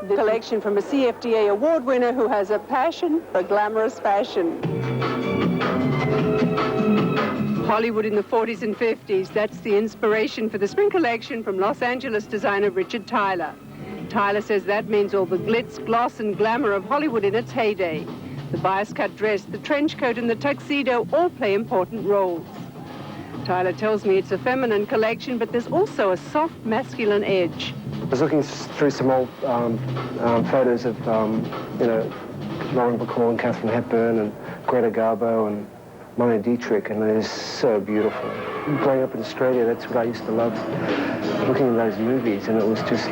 The collection from a CFDA award winner who has a passion for glamorous fashion. Hollywood in the 40s and 50s, that's the inspiration for the spring collection from Los Angeles designer Richard Tyler. Tyler says that means all the glitz, gloss and glamour of Hollywood in its heyday. The bias-cut dress, the trench coat and the tuxedo all play important roles. Tyler tells me it's a feminine collection, but there's also a soft masculine edge. I was looking through some old photos of, you know, Lauren Bacall and Katharine Hepburn and Greta Garbo and Marlene Dietrich, and they're so beautiful. Growing up in Australia, that's what I used to love, looking at those movies, and it was just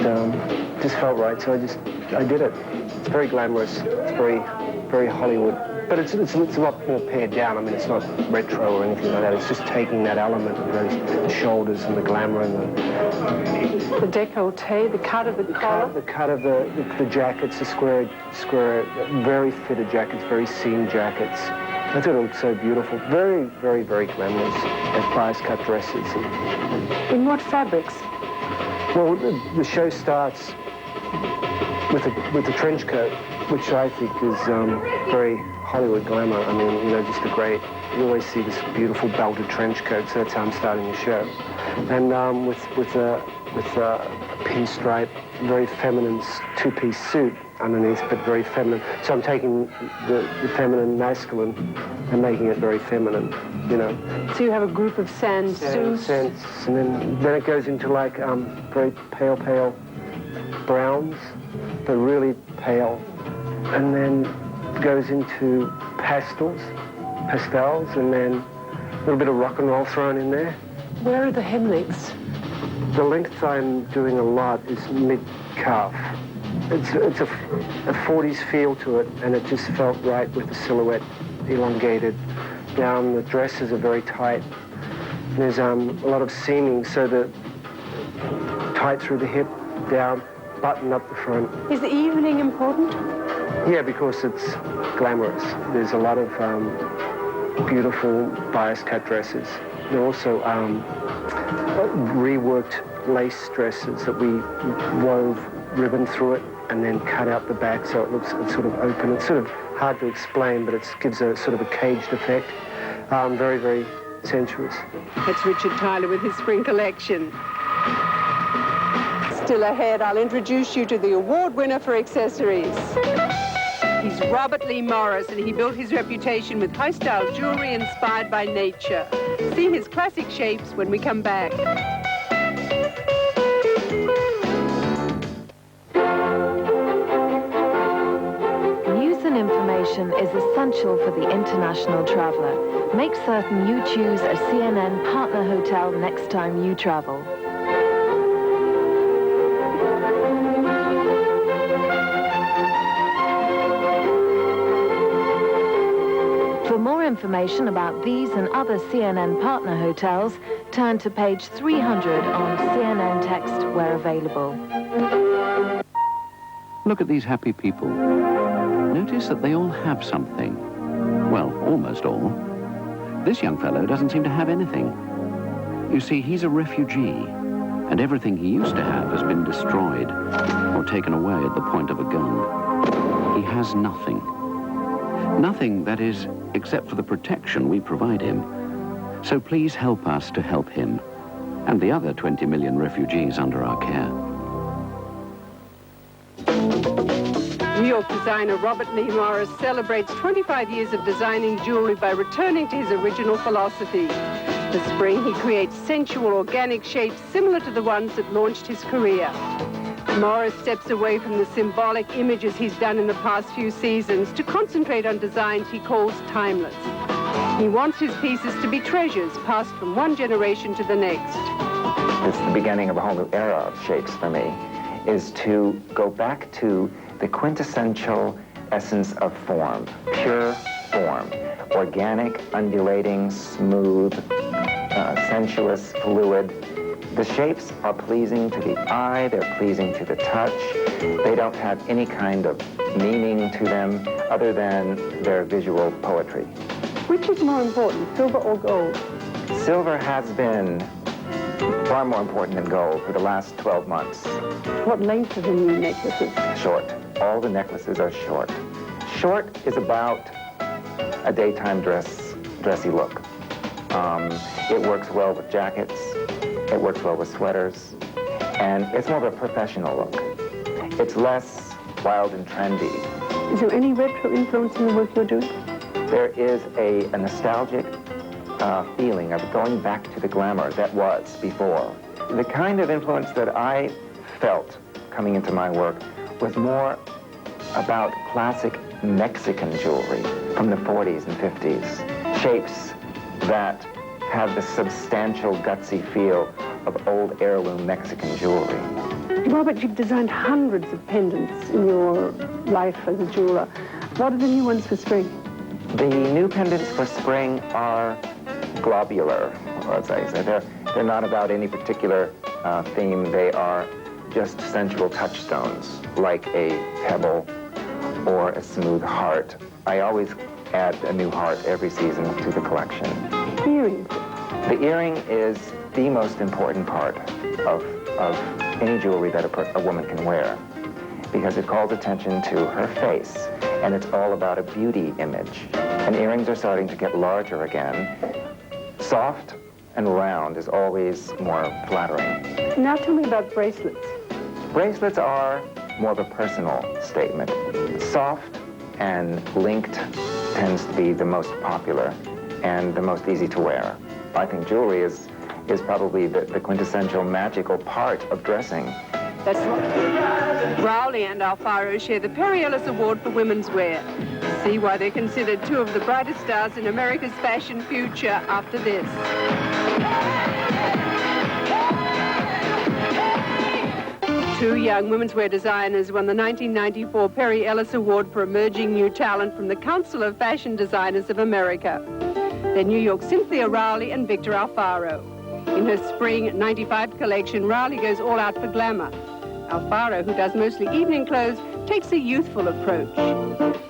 felt right, so I did it. It's very glamorous, it's very Hollywood, but it's a lot more pared down. I mean, it's not retro or anything like that. It's just taking that element of the shoulders and the glamour and the décolleté, the cut of the collar. The cut of the jackets, the square, very fitted jackets, very seam jackets. I thought it looked so beautiful. Very, very, very glamorous as bias-cut dresses. In what fabrics? Well, the show starts with the trench coat, which I think is very Hollywood glamour. I mean, you know, just you always see this beautiful belted trench coat, so that's how I'm starting the show. And with a pinstripe, very feminine two-piece suit underneath, but very feminine. So I'm taking the feminine masculine and making it very feminine, you know. So you have a group of sans suits? And then it goes into like very pale browns, but really pale. And then goes into pastels, and then a little bit of rock and roll thrown in there. Where are the hem lengths? The length I'm doing a lot is mid-calf. It's a 40s feel to it, and it just felt right with the silhouette elongated down. The dresses are very tight. There's a lot of seaming, so the tight through the hip, down, button up the front. Is the evening important? Yeah, because it's glamorous. There's a lot of beautiful bias-cut dresses. There are also reworked lace dresses that we wove ribbon through it and then cut out the back so it's sort of open. It's sort of hard to explain, but it gives a sort of a caged effect. Very, very sensuous. That's Richard Tyler with his spring collection. Still ahead, I'll introduce you to the award winner for accessories. He's Robert Lee Morris, and he built his reputation with high-style jewelry inspired by nature. See his classic shapes when we come back. News and information is essential for the international traveler. Make certain you choose a CNN partner hotel next time you travel. For more information about these and other CNN partner hotels, turn to page 300 on CNN Text where available. Look at these happy people. Notice that they all have something. Well, almost all. This young fellow doesn't seem to have anything. You see, he's a refugee, and everything he used to have has been destroyed or taken away at the point of a gun. He has nothing. Nothing, that is, except for the protection we provide him. So please help us to help him and the other 20 million refugees under our care. New York designer Robert Lee Morris celebrates 25 years of designing jewelry by returning to his original philosophy. This spring, he creates sensual, organic shapes similar to the ones that launched his career. Morris steps away from the symbolic images he's done in the past few seasons to concentrate on designs he calls timeless. He wants his pieces to be treasures passed from one generation to the next. It's the beginning of a whole new era of shapes for me, is to go back to the quintessential essence of form, pure form, organic, undulating, smooth, sensuous, fluid. The shapes are pleasing to the eye, they're pleasing to the touch. They don't have any kind of meaning to them other than their visual poetry. Which is more important, silver or gold? Silver has been far more important than gold for the last 12 months. What length are the new necklaces? Short. All the necklaces are short. Short is about a daytime dressy look. It works well with jackets. It works well with sweaters. And it's more of a professional look. It's less wild and trendy. Is there any retro influence in the work you're doing? There is a nostalgic feeling of going back to the glamour that was before. The kind of influence that I felt coming into my work was more about classic Mexican jewelry from the 40s and 50s. Shapes that have the substantial, gutsy feel of old heirloom Mexican jewelry. Robert, you've designed hundreds of pendants in your life as a jeweler. What are the new ones for spring? The new pendants for spring are globular, as I say. They're not about any particular theme. They are just sensual touchstones, like a pebble or a smooth heart. I always add a new heart every season to the collection. Earrings. The earring is the most important part of any jewelry that a woman can wear, because it calls attention to her face, and it's all about a beauty image. And earrings are starting to get larger again. Soft and round is always more flattering. Now tell me about bracelets. Bracelets are more of a personal statement. Soft and linked tends to be the most popular and the most easy to wear. I think jewelry is probably the quintessential magical part of dressing. That's Rowley and Alfaro share the Perry Ellis Award for Women's Wear. See why they're considered two of the brightest stars in America's fashion future after this. Two young women's wear designers won the 1994 Perry Ellis Award for Emerging New Talent from the Council of Fashion Designers of America. They're New York's Cynthia Rowley and Victor Alfaro. In her spring '95 collection, Rowley goes all out for glamour. Alfaro, who does mostly evening clothes, takes a youthful approach.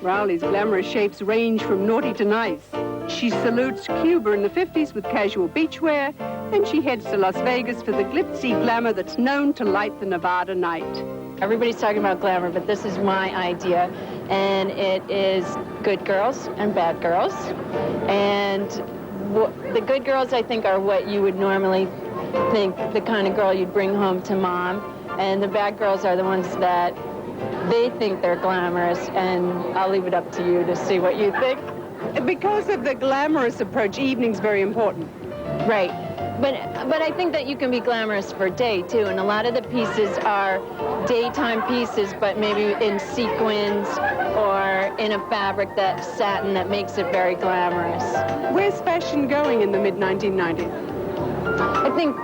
Rowley's glamorous shapes range from naughty to nice. She salutes Cuba in the 50s with casual beachwear, then she heads to Las Vegas for the glitzy glamour that's known to light the Nevada night. Everybody's talking about glamour, but this is my idea, and it is good girls and bad girls. And the good girls, I think, are what you would normally think, the kind of girl you'd bring home to mom, and the bad girls are the ones that they think they're glamorous, and I'll leave it up to you to see what you think. Because of the glamorous approach, evening's very important. Right. But I think that you can be glamorous for day, too, and a lot of the pieces are daytime pieces, but maybe in sequins or in a fabric that's satin that makes it very glamorous. Where's fashion going in the mid-1990s? I think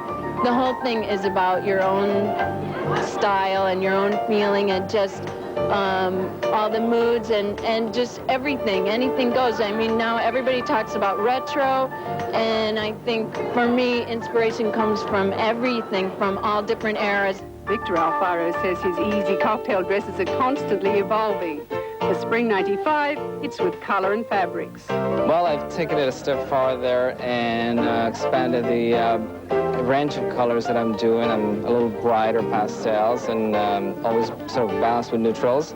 the whole thing is about your own style and your own feeling and just all the moods and just everything. Anything goes. I mean, now everybody talks about retro, and I think for me, inspiration comes from everything, from all different eras. Victor Alfaro says his easy cocktail dresses are constantly evolving. For spring '95, it's with color and fabrics. Well, I've taken it a step farther and expanded the range of colors that I'm doing. I'm a little brighter pastels and always sort of balanced with neutrals.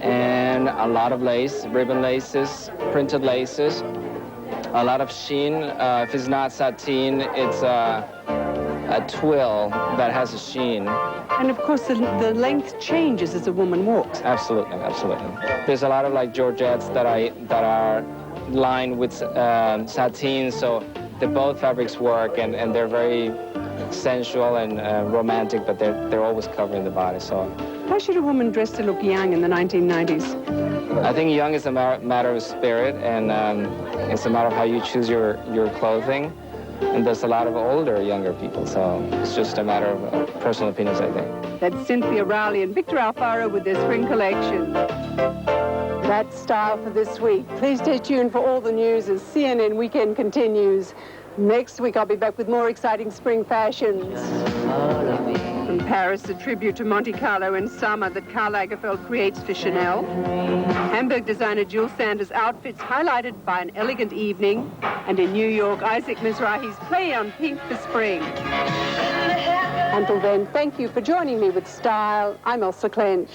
And a lot of lace, ribbon laces, printed laces, a lot of sheen. If it's not sateen, it's a twill that has a sheen. And of course, the length changes as a woman walks. Absolutely, absolutely. There's a lot of like Georgettes that are lined with sateen, so both fabrics work, and they're very sensual and romantic, but they're always covering the body. So, how should a woman dress to look young in the 1990s? I think young is a matter of spirit, and it's a matter of how you choose your clothing. And there's a lot of older, younger people, so it's just a matter of personal opinions, I think. That's Cynthia Rowley and Victor Alfaro with their spring collection. That's Style for this week. Please stay tuned for all the news as CNN Weekend continues. Next week, I'll be back with more exciting spring fashions. From Paris, a tribute to Monte Carlo in summer that Karl Lagerfeld creates for Chanel. Hamburg designer Jules Sanders' outfits highlighted by an elegant evening. And in New York, Isaac Mizrahi's play on pink for spring. Until then, thank you for joining me with Style. I'm Elsa Clench.